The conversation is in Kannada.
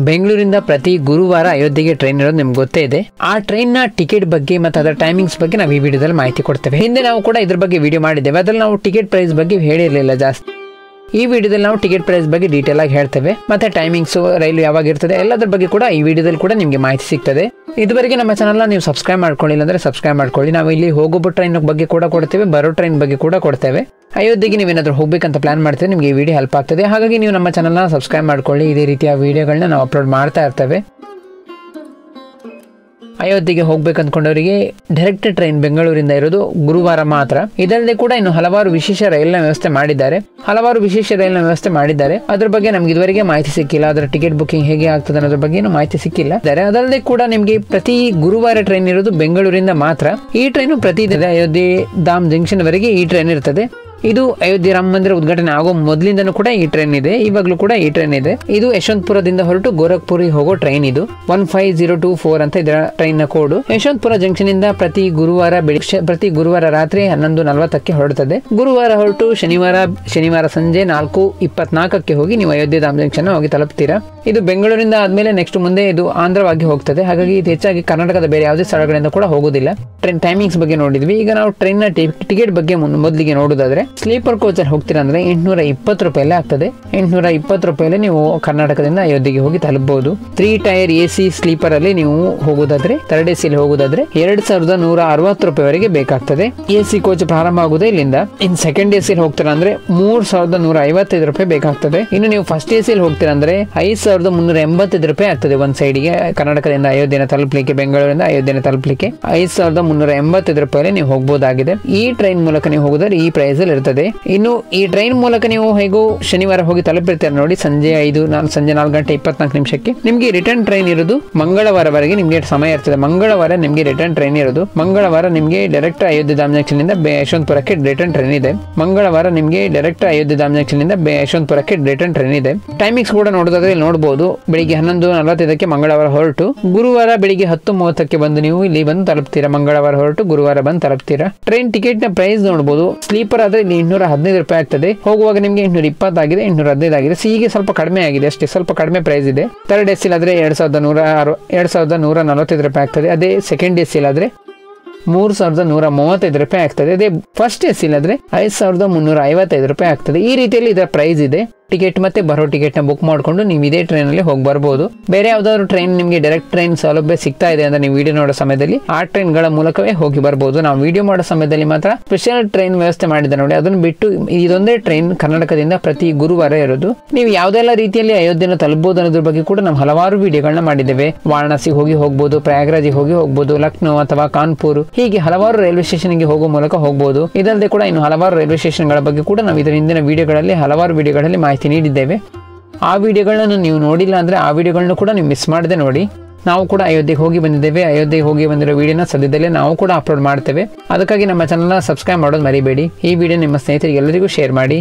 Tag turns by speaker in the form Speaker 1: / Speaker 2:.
Speaker 1: ಬೆಂಗಳೂರಿಂದ ಪ್ರತಿ ಗುರುವಾರ ಅಯೋಧ್ಯೆಗೆ ಟ್ರೈನ್ ಇರೋದು ನಿಮ್ಗೆ ಗೊತ್ತೇ ಇದೆ. ಆ ಟ್ರೈನ್ ನ ಟಿಕೆಟ್ ಬಗ್ಗೆ ಮತ್ತು ಅದರ ಟೈಮಿಂಗ್ಸ್ ಬಗ್ಗೆ ನಾವು ಈ ವಿಡಿಯೋದಲ್ಲಿ ಮಾಹಿತಿ ಕೊಡ್ತೇವೆ. ಹಿಂದೆ ನಾವು ಕೂಡ ಇದ್ರ ಬಗ್ಗೆ ವಿಡಿಯೋ ಮಾಡಿದ್ದೇವೆ, ಅದ್ರಲ್ಲಿ ನಾವು ಟಿಕೆಟ್ ಪ್ರೈಸ್ ಬಗ್ಗೆ ಹೇಳಿರಲಿಲ್ಲ ಜಾಸ್ತಿ. ಈ ವಿಡಿಯೋದಲ್ಲಿ ನಾವು ಟಿಕೆಟ್ ಪ್ರೈಸ್ ಬಗ್ಗೆ ಡೀಟೇಲ್ ಆಗಿ ಹೇಳ್ತೇವೆ, ಮತ್ತೆ ಟೈಮಿಂಗ್ಸ್, ರೈಲು ಯಾವಾಗ ಇರ್ತದೆ ಎಲ್ಲದರ ಬಗ್ಗೆ ಕೂಡ ಈ ವಿಡಿಯೋದಲ್ಲಿ ಕೂಡ ನಿಮಗೆ ಮಾಹಿತಿ ಸಿಗ್ತದೆ. ಇದುವರೆಗೆ ನಮ್ಮ ಚಾನಲ್ನ ನೀವು ಸಬ್ಸ್ಕ್ರೈಬ್ ಮಾಡ್ಕೊಳ್ಳಿಲ್ಲ ಅಂದ್ರೆ ಸಬ್ಸ್ಕ್ರೈಬ್ ಮಾಡ್ಕೊಳ್ಳಿ. ನಾವು ಇಲ್ಲಿ ಹೋಗೋ ಟ್ರೈನ್ ಬಗ್ಗೆ ಕೂಡ ಕೊಡ್ತೇವೆ, ಬರೋ ಟ್ರೈನ್ ಬಗ್ಗೆ ಕೂಡ ಕೊಡ್ತೇವೆ. ಅಯೋಧ್ಯೆಗೆ ನೀವೇನಾದ್ರೂ ಹೋಗ್ಬೇಕಂತ ಪ್ಲಾನ್ ಮಾಡ್ತೀವಿ, ನಿಮಗೆ ಈ ವಿಡಿಯೋ ಹೆಲ್ಪ್ ಆಗ್ತದೆ. ಹಾಗಾಗಿ ನೀವು ನಮ್ಮ ಚಾನಲ್ನ ಸಬ್ಸ್ಕ್ರೈಬ್ ಮಾಡ್ಕೊಳ್ಳಿ. ಇದೇ ರೀತಿಯ ವಿಡಿಯೋಗಳನ್ನ ನಾವು ಅಪ್ಲೋಡ್ ಮಾಡ್ತಾ ಇರ್ತೇವೆ. ಅಯೋಧ್ಯೆಗೆ ಹೋಗ್ಬೇಕು ಅಂದ್ಕೊಂಡವರಿಗೆ ಡೈರೆಕ್ಟ್ ಟ್ರೈನ್ ಬೆಂಗಳೂರಿಂದ ಇರೋದು ಗುರುವಾರ ಮಾತ್ರ. ಇದಲ್ಲದೆ ಕೂಡ ಇನ್ನು ಹಲವಾರು ವಿಶೇಷ ರೈಲಿನ ವ್ಯವಸ್ಥೆ ಮಾಡಿದ್ದಾರೆ. ಅದ್ರ ಬಗ್ಗೆ ನಮ್ಗೆ ಇದುವರೆಗೆ ಮಾಹಿತಿ ಸಿಕ್ಕಿಲ್ಲ. ಅದರ ಟಿಕೆಟ್ ಬುಕಿಂಗ್ ಹೇಗೆ ಆಗ್ತದೆ ಅನ್ನೋದ್ರ ಬಗ್ಗೆ ಮಾಹಿತಿ ಸಿಕ್ಕಿಲ್ಲ. ಅದಲ್ಲದೆ ಕೂಡ ನಿಮಗೆ ಪ್ರತಿ ಗುರುವಾರ ಟ್ರೈನ್ ಇರೋದು ಬೆಂಗಳೂರಿಂದ ಮಾತ್ರ. ಈ ಟ್ರೈನು ಪ್ರತಿ ಅಯೋಧ್ಯೆ ಧಾಮ್ ಜಂಕ್ಷನ್ ವರೆಗೆ ಈ ಟ್ರೈನ್ ಇರ್ತದೆ. ಇದು ಅಯೋಧ್ಯೆ ರಾಮ ಮಂದಿರ ಉದ್ಘಾಟನೆ ಆಗೋ ಮೊದಲಿಂದನೂ ಕೂಡ ಈ ಟ್ರೈನ್ ಇದೆ, ಇವಾಗಲೂ ಕೂಡ ಈ ಟ್ರೈನ್ ಇದೆ. ಇದು ಯಶವಂತಪುರದಿಂದ ಹೊರಟು ಗೋರಖ್ಪುರಿಗೆ ಹೋಗೋ ಟ್ರೈನ್. ಇದು 15024 ಅಂತ ಇದರ ಟ್ರೈನ್ ನ ಕೋಡ್. ಯಶವಂತಪುರ ಜಂಕ್ಷನ್ ಇಂದ ಪ್ರತಿ ಗುರುವಾರ ರಾತ್ರಿ 11:40ಕ್ಕೆ ಹೊರಡುತ್ತದೆ. ಗುರುವಾರ ಹೊರಟು ಶನಿವಾರ ಸಂಜೆ 4:24ಕ್ಕೆ ಹೋಗಿ ನೀವು ಅಯೋಧ್ಯೆ ಧಾಮ್ ಜಂಕ್ಷನ್ ಹೋಗಿ ತಲುಪ್ತೀರಾ. ಇದು ಬೆಂಗಳೂರಿಂದ ಆದ್ಮೇಲೆ ನೆಕ್ಸ್ಟ್ ಮುಂದೆ ಇದು ಆಂಧ್ರವಾಗಿ ಹೋಗ್ತದೆ. ಹಾಗಾಗಿ ಇದು ಹೆಚ್ಚಾಗಿ ಕರ್ನಾಟಕದ ಬೇರೆ ಯಾವುದೇ ಸ್ಥಳಗಳಿಂದ ಕೂಡ ಹೋಗುದಿಲ್ಲ. ಟ್ರೈನ್ ಟೈಮಿಂಗ್ಸ್ ಬಗ್ಗೆ ನೋಡಿದ್ವಿ. ಈಗ ನಾವು ಟ್ರೈನ್ ನ ಟಿಕೆಟ್ ಬಗ್ಗೆ ಮೊದಲಿಗೆ ನೋಡೋದಾದ್ರೆ, ಸ್ಲೀಪರ್ ಕೋಚ್ ಅಲ್ಲಿ ಹೋಗ್ತೀರಾ ಅಂದ್ರೆ 820 ರೂಪಾಯಿ ಆಗ್ತದೆ. 820 ರೂಪಾಯಿ ನೀವು ಕರ್ನಾಟಕದಿಂದ ಅಯೋಧ್ಯೆಗೆ ಹೋಗಿ ತಲುಪಬಹುದು. 3 ಟೈರ್ AC ಸ್ಲೀಪರ್ ಅಲ್ಲಿ ನೀವು ಹೋಗೋದಾದ್ರೆ, ಥರ್ಡ್ AC ಹೋಗೋದಾದ್ರೆ 2160 ರೂಪಾಯಿವರೆಗೆ ಬೇಕಾಗ್ತದೆ. AC ಕೋಚ್ ಪ್ರಾರಂಭ ಆಗುದೇ ಇಲ್ಲಿಂದ. ಇನ್ನು ಸೆಕೆಂಡ್ AC ಹೋಗ್ತೀರಾ ಅಂದ್ರೆ 3155 ರೂಪಾಯಿ ಬೇಕಾಗ್ತದೆ. ಇನ್ನು ನೀವು ಫಸ್ಟ್ AC ಹೋಗ್ತೀರಾ ಅಂದ್ರೆ 5385 ರೂಪಾಯಿ ಆಗ್ತದೆ ಒಂದ್ ಸೈಡ್ಗೆ. ಕರ್ನಾಟಕದಿಂದ ಅಯೋಧ್ಯೆನ ತಲುಪಲಿಕ್ಕೆ, ಬೆಂಗಳೂರಿಂದ ಅಯೋಧ್ಯೆನ ತಲುಪಲಿಕ್ಕೆ 5385 ರೂಪಾಯಿ ನೀವು ಹೋಗಬಹುದಾಗಿದೆ. ಈ ಟ್ರೈನ್ ಮೂಲಕ ನೀವು ಹೋಗೋದಾದ್ರೆ ಈ ಪ್ರೈಸ್ ಅಲ್ಲಿ ಇರ್ತದೆ. ಇನ್ನು ಈ ಟ್ರೈನ್ ಮೂಲಕ ನೀವು ಹೇಗೋ ಶನಿವಾರ ಹೋಗಿ ತಲುಪಿರ್ತೀರ ನೋಡಿ, ಸಂಜೆ 4:24 ನಿಮ್ಗೆ ರಿಟರ್ನ್ ಟ್ರೈನ್ ಇರೋದು ಮಂಗಳವಾರವರೆಗೆ ನಿಮ್ಗೆ ಸಮಯ ಇರ್ತದೆ. ಮಂಗಳವಾರ ನಿಮ್ಗೆ ರಿಟರ್ನ್ ಟ್ರೈನ್ ಇರೋದು. ಮಂಗಳವಾರ ನಿಮ್ಗೆ ಡೈರೆಕ್ಟ್ ಅಯೋಧ್ಯೆ ಧಾಮ್ ಜಂಕ್ಷನ್ ಇಂದ ಯಶವಂತಪುರಕ್ಕೆ ರಿಟರ್ನ್ ಟ್ರೈನ್ ಇದೆ. ಮಂಗಳವಾರ ನಿಮ್ಗೆ ಡೈರೆಕ್ಟ್ ಅಯೋಧ್ಯೆ ಧಾಮ್ ಜಂಕ್ಷನ್ ಇಂದ ಯಶವಂತಪುರಕ್ಕೆ ರಿಟರ್ನ್ ಟ್ರೈನ್ ಇದೆ. ಟೈಮಿಂಗ್ಸ್ ಕೂಡ ನೋಡೋದಾದ್ರೆ ಇಲ್ಲಿ ನೋಡಬಹುದು. ಬೆಳಿಗ್ಗೆ 11:45ಕ್ಕೆ ಮಂಗಳವಾರ ಹೊರಟು ಗುರುವಾರ ಬೆಳಿಗ್ಗೆ 10:30ಕ್ಕೆ ಬಂದು ನೀವು ಇಲ್ಲಿ ಬಂದು ತಲುಪ್ತೀರಾ. ಮಂಗಳವಾರ ಹೊರಟು ಗುರುವಾರ ಬಂದು ತಲುಪ್ತೀರಾ. ಟ್ರೈನ್ ಟಿಕೆಟ್ ನ ಪ್ರೈಸ್ ನೋಡಬಹುದು. ಸ್ಲೀಪರ್ ಆದ್ರೆ ಇಲ್ಲಿ 815 ರೂಪಾಯಿ ಆಗ್ತದೆ. ಹೋಗುವಾಗ ನಿಮ್ಗೆ 820 ಆಗಿದೆ, 815 ಆಗಿದೆ. ಹೀಗೆ ಸ್ವಲ್ಪ ಕಡಿಮೆ ಆಗಿದೆ ಅಷ್ಟೇ, ಸ್ವಲ್ಪ ಕಡಿಮೆ ಪ್ರೈಸ್ ಇದೆ. ಥರ್ಡ್ AC ಆದ್ರೆ 2145 ರೂಪಾಯಿ ಆಗ್ತದೆ. ಅದೇ ಸೆಕೆಂಡ್ AC ಆದ್ರೆ 3135 ರೂಪಾಯಿ ಆಗ್ತದೆ. ಅದೇ ಫಸ್ಟ್ AC ಆದ್ರೆ 5355 ರೂಪಾಯಿ ಆಗ್ತದೆ. ಈ ರೀತಿಯಲ್ಲಿ ಇದರ ಪ್ರೈಸ್ ಇದೆ. ಟಿಕೆಟ್ ಮತ್ತೆ ಬರೋ ಟಿಕೆಟ್ ನ ಬುಕ್ ಮಾಡ್ಕೊಂಡು ನೀವು ಇದೇ ಟ್ರೈನ್ ಅಲ್ಲಿ ಹೋಗಿ ಬರ್ಬೋದು. ಬೇರೆ ಯಾವ್ದಾದ್ರು ಟ್ರೈನ್ ನಿಮಗೆ ಡೈರೆಕ್ಟ್ ಟ್ರೈನ್ ಸೌಲಭ್ಯ ಸಿಗ್ತಾ ಇದೆ ಅಂದ್ರೆ ನೀವು ವಿಡಿಯೋ ನೋಡೋ ಸಮಯದಲ್ಲಿ ಆ ಟ್ರೈನ್ ಗಳ ಮೂಲಕವೇ ಹೋಗಿ ಬರ್ಬೋದು. ನಾವು ವಿಡಿಯೋ ಮಾಡೋ ಸಮಯದಲ್ಲಿ ಮಾತ್ರ ಸ್ಪೆಷಲ್ ಟ್ರೈನ್ ವ್ಯವಸ್ಥೆ ಮಾಡಿದೆ ನೋಡಿ, ಅದನ್ನು ಬಿಟ್ಟು ಇದೊಂದೇ ಟ್ರೈನ್ ಕರ್ನಾಟಕದಿಂದ ಪ್ರತಿ ಗುರುವಾರ ಇರೋದು. ನೀವು ಯಾವ್ದೆಲ್ಲ ರೀತಿಯಲ್ಲಿ ಅಯೋಧ್ಯೆನ ತಲುಪಬಹುದು ಅನ್ನೋದ್ರ ಬಗ್ಗೆ ಕೂಡ ನಾವು ಹಲವಾರು ವಿಡಿಯೋಗಳನ್ನ ಮಾಡಿದ್ದೇವೆ. ವಾರಣಾಸಿ ಹೋಗ್ಬೋದು, ಪ್ರಯಾಗ್ರಾಜ್ ಹೋಗ್ಬೋದು, ಲಕ್ನೋ ಅಥವಾ ಕಾನ್ಪುರ್, ಹೀಗೆ ಹಲವಾರು ರೈಲ್ವೆ ಸ್ಟೇಷನ್ ಗೆ ಹೋಗೋ ಮೂಲಕ ಹೋಗ್ಬೋದು. ಇದಲ್ಲದೆ ಕೂಡ ಇನ್ನು ಹಲವಾರು ರೈಲ್ವೆ ಸ್ಟೇಷನ್ ಗಳ ಬಗ್ಗೆ ಕೂಡ ನಾವು ಇದರ ಹಿಂದಿನ ವಿಡಿಯೋಗಳಲ್ಲಿ ಹಲವಾರು ವಿಡಿಯೋಗಳಲ್ಲಿ ಮಾಹಿತಿ ನೀಡಿದ್ದೇವೆ. ಆ ವಿಡಿಯೋಗಳನ್ನ ನೀವು ನೋಡಿಲ್ಲ ಅಂದ್ರೆ ಆ ವಿಡಿಯೋಗಳನ್ನ ಕೂಡ ನೀವು ಮಿಸ್ ಮಾಡದೆ ನೋಡಿ. ನಾವು ಕೂಡ ಅಯೋಧ್ಯೆಗೆ ಹೋಗಿ ಬಂದಿದ್ದೇವೆ. ಅಯೋಧ್ಯೆಗೆ ಹೋಗಿ ಬಂದಿರೋ ವಿಡಿಯೋನ ಸದ್ಯದಲ್ಲೇ ನಾವು ಕೂಡ ಅಪ್ಲೋಡ್ ಮಾಡ್ತೇವೆ. ಅದಕ್ಕಾಗಿ ನಮ್ಮ ಚಾನಲ್ನ ಸಬ್ಸ್ಕ್ರೈಬ್ ಮಾಡೋದು ಮರಿಬೇಡಿ. ಈ ವಿಡಿಯೋ ನಿಮ್ಮ ಸ್ನೇಹಿತರಿಗೆ ಎಲ್ಲರಿಗೂ ಶೇರ್ ಮಾಡಿ.